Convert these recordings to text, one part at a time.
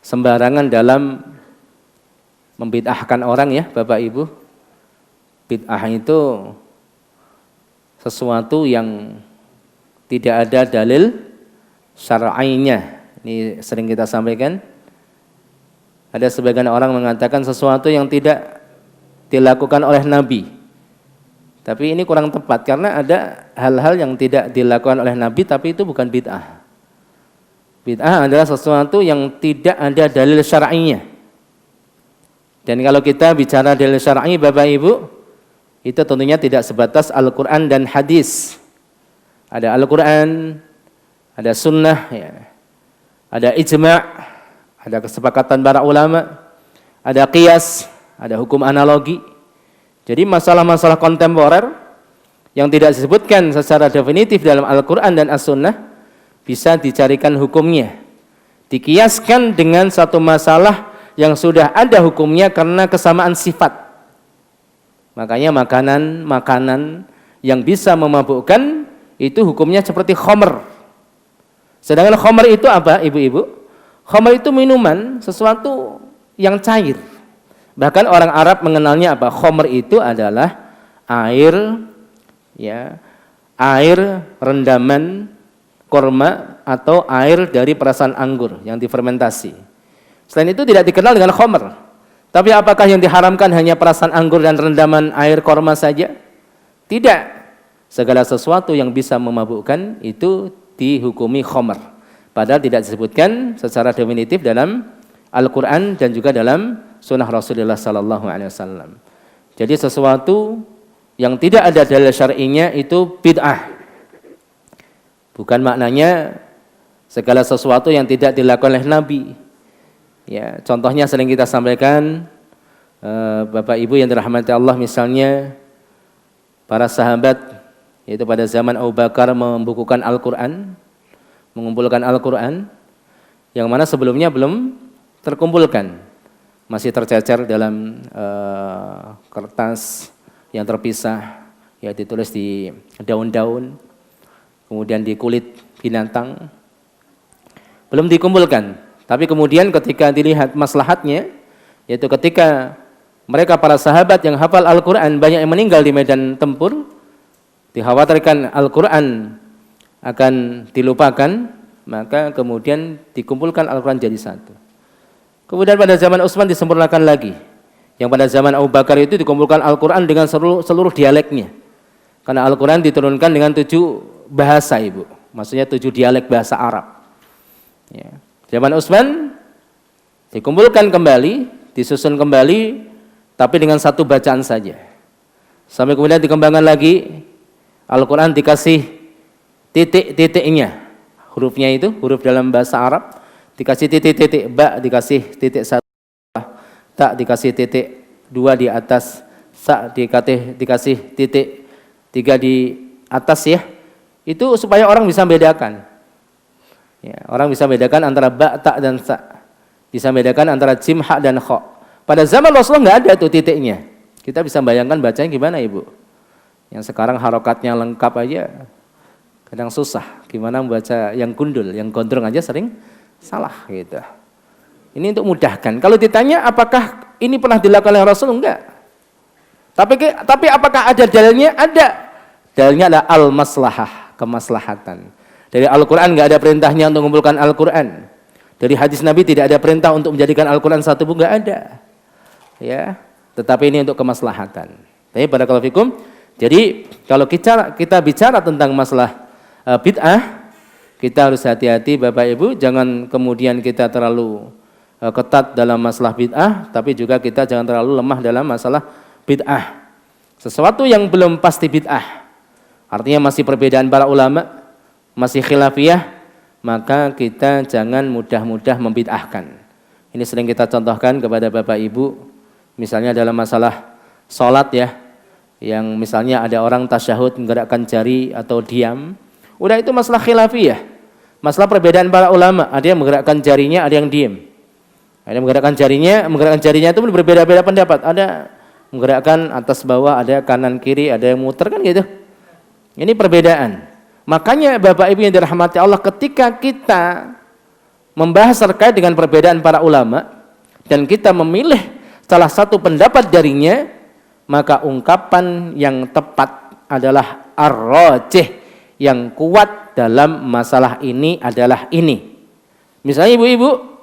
sembarangan dalam membid'ahkan orang ya Bapak Ibu. Bid'ah itu sesuatu yang tidak ada dalil syar'inya. Ini sering kita sampaikan. Ada sebagian orang mengatakan sesuatu yang tidak dilakukan oleh Nabi. Tapi ini kurang tepat karena ada hal-hal yang tidak dilakukan oleh Nabi tapi itu bukan bid'ah. Bid'ah adalah sesuatu yang tidak ada dalil syar'inya. Dan kalau kita bicara dalil syar'i Bapak Ibu, itu tentunya tidak sebatas Al-Quran dan hadis. Ada Al-Quran, ada sunnah, ya. Ada ijma', ada kesepakatan para ulama, ada qiyas, ada hukum analogi. Jadi masalah-masalah kontemporer yang tidak disebutkan secara definitif dalam Al-Quran dan As-Sunnah bisa dicarikan hukumnya. Dikiaskan dengan satu masalah yang sudah ada hukumnya karena kesamaan sifat. Makanya makanan yang bisa memabukkan itu hukumnya seperti khamr. Sedangkan khamr itu apa ibu-ibu? Khamr itu minuman, sesuatu yang cair. Bahkan orang Arab mengenalnya apa? Khamr itu adalah air, ya, air rendaman korma atau air dari perasan anggur yang difermentasi. Selain itu tidak dikenal dengan khamr. Tapi apakah yang diharamkan hanya perasan anggur dan rendaman air korma saja? Tidak. Segala sesuatu yang bisa memabukkan itu dihukumi khamr. Padahal tidak disebutkan secara definitif dalam Al-Quran dan juga dalam sunnah Rasulullah SAW. Jadi sesuatu yang tidak ada dalil syar'inya itu bid'ah. Bukan maknanya segala sesuatu yang tidak dilakukan oleh Nabi. Ya, contohnya sering kita sampaikan, Bapak Ibu yang dirahmati Allah, misalnya para sahabat, yaitu pada zaman Abu Bakar membukukan Al-Quran, mengumpulkan Al-Quran, yang mana sebelumnya belum terkumpulkan, masih tercecer dalam kertas yang terpisah, ya ditulis di daun-daun, kemudian di kulit binatang, belum dikumpulkan. Tapi kemudian ketika dilihat maslahatnya, yaitu ketika mereka para sahabat yang hafal Al-Quran banyak yang meninggal di medan tempur, dikhawatirkan Al-Quran akan dilupakan, maka kemudian dikumpulkan Al-Quran jadi satu. Kemudian pada zaman Utsman disempurnakan lagi. Yang pada zaman Abu Bakar itu dikumpulkan Al-Quran dengan seluruh dialeknya. Karena Al-Quran diturunkan dengan 7 bahasa Ibu. Maksudnya 7 dialek bahasa Arab. Ya. Zaman Utsman dikumpulkan kembali, disusun kembali, tapi dengan 1 bacaan saja. Sampai kemudian dikembangkan lagi, Al-Quran dikasih titik-titiknya. Hurufnya itu, huruf dalam bahasa Arab, dikasih titik-titik, ba dikasih titik 1, ta dikasih titik 2 di atas, sa dikasih titik 3 di atas ya. Itu supaya orang bisa membedakan. Ya, orang bisa membedakan antara ba, ta dan sa. Bisa membedakan antara jim, ha dan kha. Pada zaman Rasulullah nggak ada tuh titiknya. Kita bisa bayangkan bacanya gimana Ibu? Yang sekarang harokatnya lengkap aja kadang susah. Gimana membaca yang gundul, yang gondrong aja sering salah gitu. Ini untuk mudahkan. Kalau ditanya apakah ini pernah dilakukan oleh Rasul? Enggak. Tapi apakah ada dalilnya? Ada. Dalilnya adalah al-maslahah, kemaslahatan. Dari Al-Quran nggak ada perintahnya untuk mengumpulkan Al-Quran. Dari hadis Nabi tidak ada perintah untuk menjadikan Al-Quran satu buku, nggak ada. Ya, tetapi ini untuk kemaslahatan. Tapi barakallahu fikum. Jadi kalau kita bicara tentang masalah bid'ah, kita harus hati-hati Bapak Ibu. Jangan kemudian kita terlalu ketat dalam masalah bid'ah, tapi juga kita jangan terlalu lemah dalam masalah bid'ah. Sesuatu yang belum pasti bid'ah, artinya masih perbedaan para ulama, masih khilafiyah, maka kita jangan mudah-mudah membid'ahkan. Ini sering kita contohkan kepada Bapak Ibu, misalnya dalam masalah sholat ya, yang misalnya ada orang tasyahud menggerakkan jari atau diam, udah itu masalah khilafiyah, masalah perbedaan para ulama, ada yang menggerakkan jarinya, ada yang diam. Ada yang menggerakkan jarinya itu berbeda-beda pendapat, ada menggerakkan atas bawah, ada kanan kiri, ada yang muter kan gitu. Ini perbedaan. Makanya Bapak Ibu yang dirahmati Allah, ketika kita membahas terkait dengan perbedaan para ulama dan kita memilih salah satu pendapat darinya, maka ungkapan yang tepat adalah ar-rajih, yang kuat dalam masalah ini adalah ini. Misalnya ibu-ibu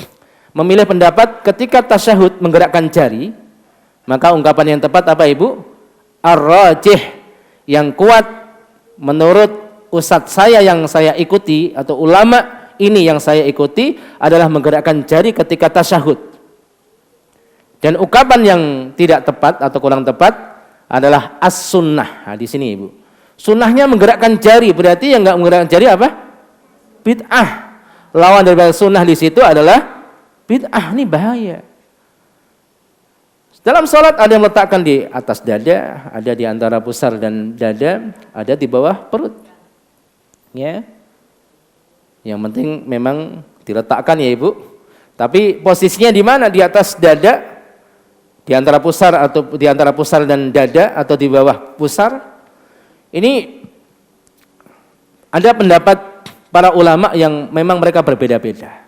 memilih pendapat ketika tasyahud menggerakkan jari, maka ungkapan yang tepat apa ibu? Ar-rajih, yang kuat menurut ustadz saya yang saya ikuti atau ulama ini yang saya ikuti adalah menggerakkan jari ketika tasyahud. Dan ungkapan yang tidak tepat atau kurang tepat adalah as-sunnah. Nah, di sini ibu, sunnahnya menggerakkan jari, berarti yang nggak menggerakkan jari apa? Bid'ah. Lawan daripada sunnah di situ adalah bid'ah. Ini bahaya. Dalam sholat ada yang meletakkan di atas dada, ada di antara pusar dan dada, ada di bawah perut. Ya, yang penting memang diletakkan ya ibu. Tapi posisinya di mana? Di atas dada, di antara pusar atau di antara pusar dan dada atau di bawah pusar. Ini ada pendapat para ulama yang memang mereka berbeda-beda.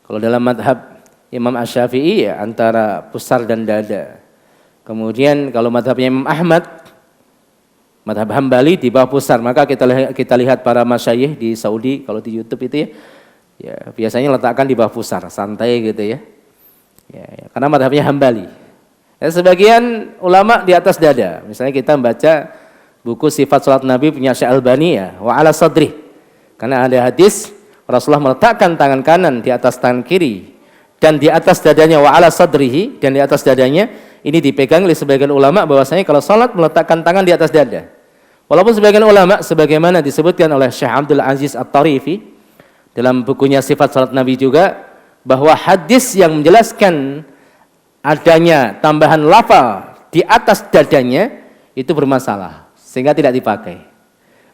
Kalau dalam madhab Imam Asy-Syafi'i ya antara pusar dan dada. Kemudian kalau madhabnya Imam Ahmad, madhab Hambali di bawah pusar. Maka kita lihat para masyayikh di Saudi, kalau di YouTube itu ya biasanya letakkan di bawah pusar, santai gitu ya. Ya, karena madhabnya Hambali. Ya, sebagian ulama di atas dada. Misalnya kita membaca buku Sifat Salat Nabi punya Syekh Albani ya, wa ala sadri. Karena ada hadis Rasulullah meletakkan tangan kanan di atas tangan kiri dan di atas dadanya, wa ala sadrihi, dan di atas dadanya. Ini dipegang oleh sebagian ulama bahwasanya kalau salat meletakkan tangan di atas dada. Walaupun sebagian ulama sebagaimana disebutkan oleh Syekh Abdul Aziz At-Tarifi dalam bukunya Sifat Salat Nabi juga, bahwa hadis yang menjelaskan adanya tambahan lafal di atas dadanya itu bermasalah sehingga tidak dipakai.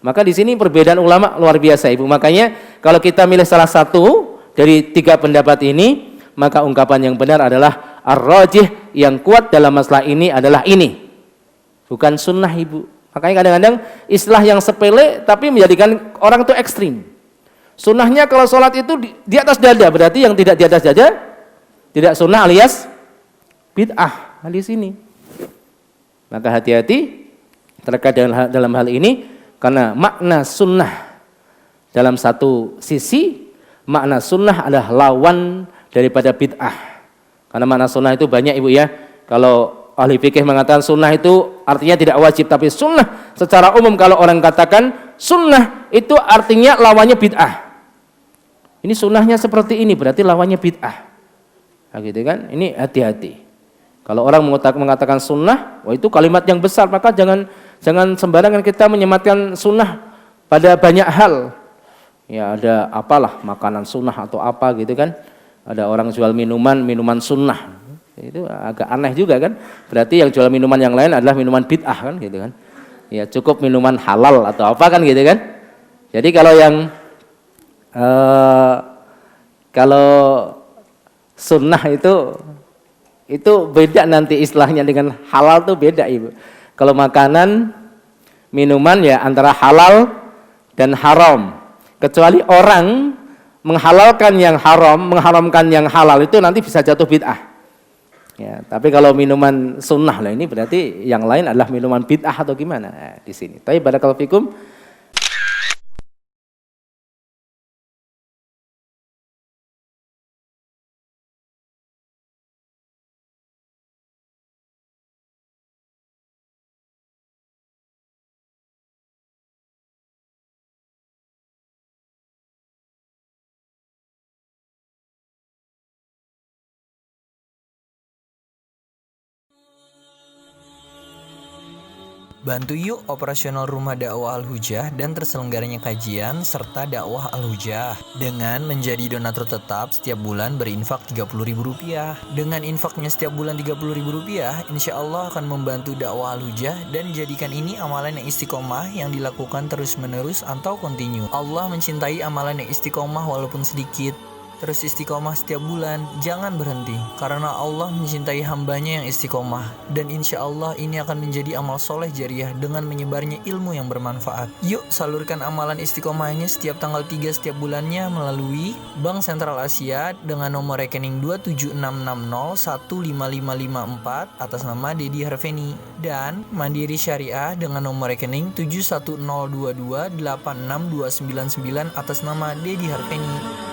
Maka di sini perbedaan ulama luar biasa ibu. Makanya kalau kita milih salah satu dari tiga pendapat ini, maka ungkapan yang benar adalah ar-rajih, yang kuat dalam masalah ini adalah ini, bukan sunnah ibu. Makanya kadang-kadang istilah yang sepele tapi menjadikan orang itu ekstrim. Sunnahnya kalau sholat itu di atas dada, berarti yang tidak di atas dada tidak sunnah alias bid'ah. Nah, di sini maka hati-hati terkait dalam hal ini, karena makna sunnah dalam satu sisi, makna sunnah adalah lawan daripada bid'ah. Karena makna sunnah itu banyak ibu ya. Kalau ahli fikih mengatakan sunnah itu artinya tidak wajib, tapi sunnah secara umum kalau orang katakan sunnah itu artinya lawannya bid'ah. Ini sunnahnya seperti ini, berarti lawannya bid'ah. Nah, gitu kan? Ini hati-hati. Kalau orang mengatakan sunnah, wah itu kalimat yang besar, maka jangan sembarangan kita menyematkan sunnah pada banyak hal. Ya ada apalah makanan sunnah atau apa gitu kan? Ada orang jual minuman sunnah, itu agak aneh juga kan? Berarti yang jual minuman yang lain adalah minuman bid'ah kan gitu kan? Ya cukup minuman halal atau apa kan gitu kan? Jadi kalau yang kalau sunnah itu beda nanti istilahnya dengan halal tuh beda ibu. Kalau makanan, minuman ya antara halal dan haram. Kecuali orang menghalalkan yang haram, mengharamkan yang halal, itu nanti bisa jatuh bid'ah. Ya, tapi kalau minuman sunnah lah ini berarti yang lain adalah minuman bid'ah atau gimana? Nah, di sini. Tapi barakallahu fikum. Bantu yuk operasional Rumah Dakwah Al-Hujah dan terselenggaranya kajian serta dakwah Al-Hujah dengan menjadi donatur tetap setiap bulan berinfak Rp30.000. Dengan infaknya setiap bulan Rp30.000, insya Allah akan membantu dakwah Al-Hujah dan jadikan ini amalan yang istiqomah yang dilakukan terus-menerus atau kontinu. Allah mencintai amalan yang istiqomah walaupun sedikit. terus istiqomah setiap bulan, jangan berhenti. Karena Allah mencintai hambanya yang istiqomah. Dan insya Allah ini akan menjadi amal soleh jariah dengan menyebarnya ilmu yang bermanfaat. Yuk salurkan amalan istiqomahnya setiap tanggal 3 setiap bulannya melalui Bank Sentral Asia dengan nomor rekening 27660155554 atas nama Dedi Harveni, dan Mandiri Syariah dengan nomor rekening 7102286299 atas nama Dedi Harveni.